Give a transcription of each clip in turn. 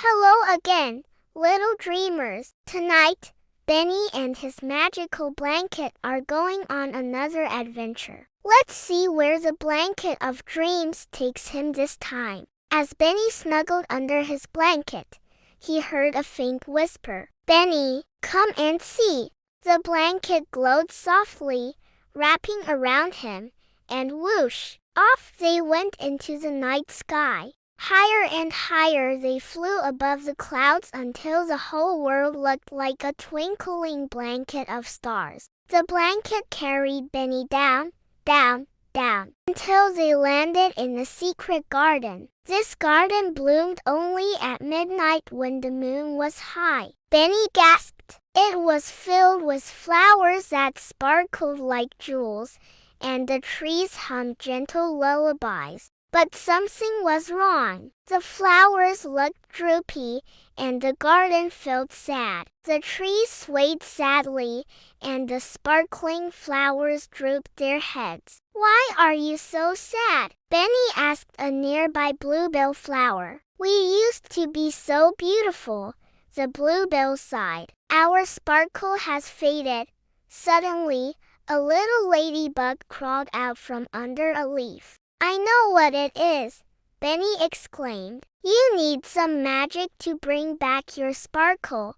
Hello again, little dreamers. Tonight, Benny and his magical blanket are going on another adventure. Let's see where the blanket of dreams takes him this time. As Benny snuggled under his blanket, he heard a faint whisper. "Benny, come and see." The blanket glowed softly, wrapping around him, and whoosh, off they went into the night sky. Higher and higher they flew above the clouds until the whole world looked like a twinkling blanket of stars. The blanket carried Benny down, down, down, until they landed in a secret garden. This garden bloomed only at midnight when the moon was high. Benny gasped. It was filled with flowers that sparkled like jewels, and the trees hummed gentle lullabies. But something was wrong. The flowers looked droopy, and the garden felt sad. The trees swayed sadly, and the sparkling flowers drooped their heads. "Why are you so sad?" Benny asked a nearby bluebell flower. "We used to be so beautiful," the bluebell sighed. "Our sparkle has faded." Suddenly, a little ladybug crawled out from under a leaf. "I know what it is," Benny exclaimed. "You need some magic to bring back your sparkle."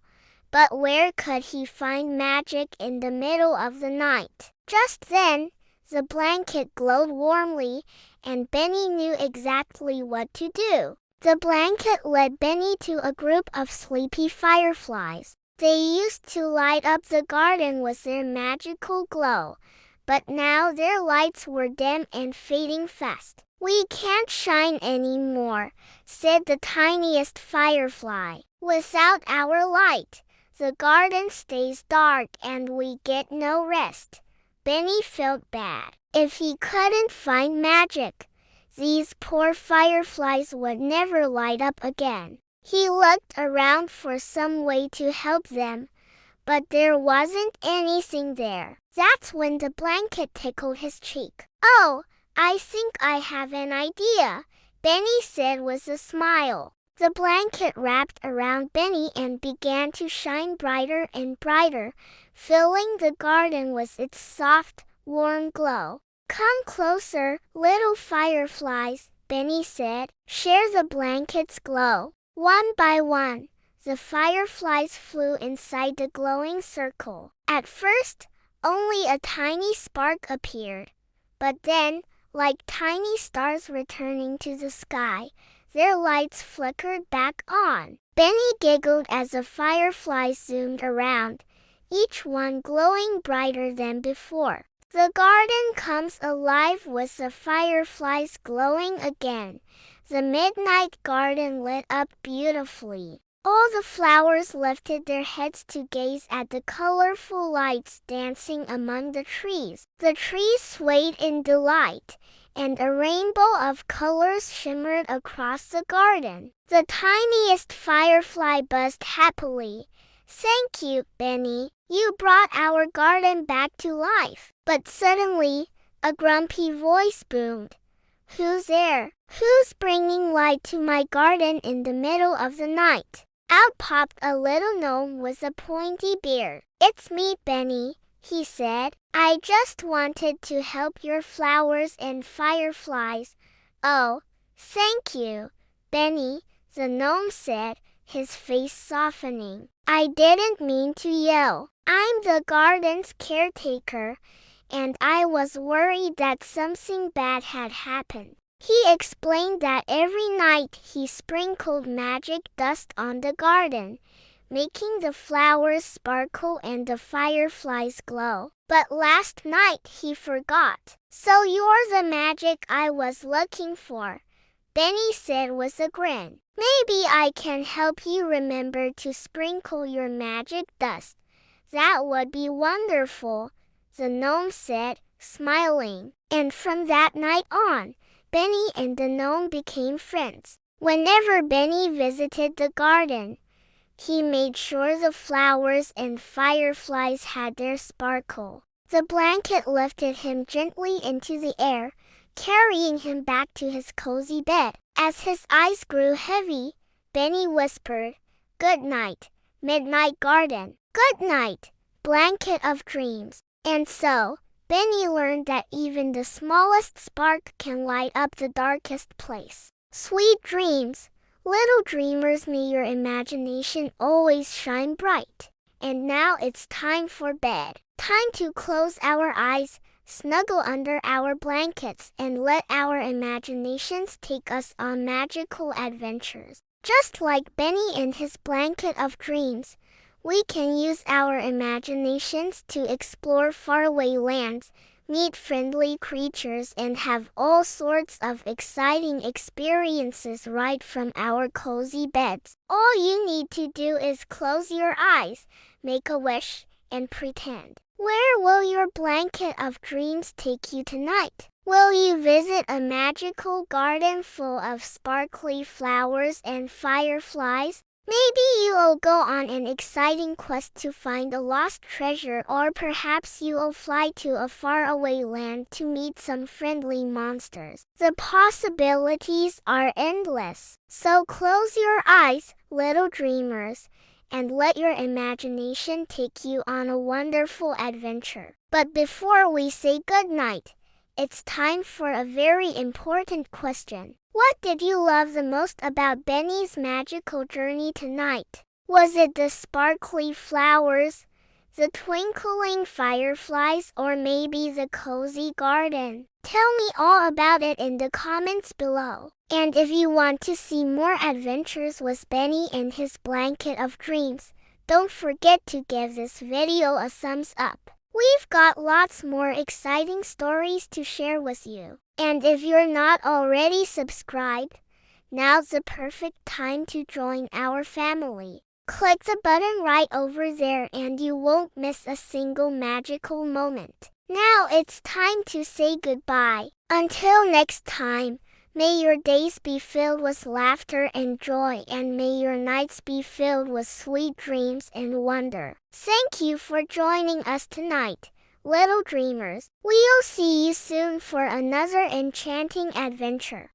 But where could he find magic in the middle of the night? Just then, the blanket glowed warmly, and Benny knew exactly what to do. The blanket led Benny to a group of sleepy fireflies. They used to light up the garden with their magical glow, but now their lights were dim and fading fast. "We can't shine anymore," said the tiniest firefly. "Without our light, the garden stays dark and we get no rest." Benny felt bad. If he couldn't find magic, these poor fireflies would never light up again. He looked around for some way to help them, but there wasn't anything there. That's when the blanket tickled his cheek. "Oh, I think I have an idea," Benny said with a smile. The blanket wrapped around Benny and began to shine brighter and brighter, filling the garden with its soft, warm glow. "Come closer, little fireflies," Benny said. "Share the blanket's glow." One by one, the fireflies flew inside the glowing circle. At first, only a tiny spark appeared, but then, like tiny stars returning to the sky, their lights flickered back on. Benny giggled as the fireflies zoomed around, each one glowing brighter than before. The garden comes alive with the fireflies glowing again. The midnight garden lit up beautifully. All the flowers lifted their heads to gaze at the colorful lights dancing among the trees. The trees swayed in delight, and a rainbow of colors shimmered across the garden. The tiniest firefly buzzed happily. "Thank you, Benny. You brought our garden back to life." But suddenly, a grumpy voice boomed. "Who's there? Who's bringing light to my garden in the middle of the night?" Out popped a little gnome with a pointy beard. "It's me, Benny," he said. "I just wanted to help your flowers and fireflies." "Oh, thank you, Benny," the gnome said, his face softening. "I didn't mean to yell. I'm the garden's caretaker, and I was worried that something bad had happened." He explained that every night he sprinkled magic dust on the garden, making the flowers sparkle and the fireflies glow. "But last night he forgot." "So you're the magic I was looking for," Benny said with a grin. "Maybe I can help you remember to sprinkle your magic dust." "That would be wonderful," the gnome said, smiling. And from that night on, Benny and the gnome became friends. Whenever Benny visited the garden, he made sure the flowers and fireflies had their sparkle. The blanket lifted him gently into the air, carrying him back to his cozy bed. As his eyes grew heavy, Benny whispered, "Good night, Midnight Garden. Good night, Blanket of Dreams." And so, Benny learned that even the smallest spark can light up the darkest place. Sweet dreams, little dreamers, may your imagination always shine bright. And now it's time for bed. Time to close our eyes, snuggle under our blankets, and let our imaginations take us on magical adventures. Just like Benny and his blanket of dreams, we can use our imaginations to explore faraway lands, meet friendly creatures, and have all sorts of exciting experiences right from our cozy beds. All you need to do is close your eyes, make a wish, and pretend. Where will your blanket of dreams take you tonight? Will you visit a magical garden full of sparkly flowers and fireflies? Maybe you'll go on an exciting quest to find a lost treasure, or perhaps you'll fly to a faraway land to meet some friendly monsters. The possibilities are endless. So close your eyes, little dreamers, and let your imagination take you on a wonderful adventure. But before we say goodnight, it's time for a very important question. What did you love the most about Benny's magical journey tonight? Was it the sparkly flowers, the twinkling fireflies, or maybe the cozy garden? Tell me all about it in the comments below. And if you want to see more adventures with Benny and his blanket of dreams, don't forget to give this video a thumbs up. We've got lots more exciting stories to share with you. And if you're not already subscribed, now's the perfect time to join our family. Click the button right over there and you won't miss a single magical moment. Now it's time to say goodbye. Until next time, may your days be filled with laughter and joy, and may your nights be filled with sweet dreams and wonder. Thank you for joining us tonight, little dreamers. We'll see you soon for another enchanting adventure.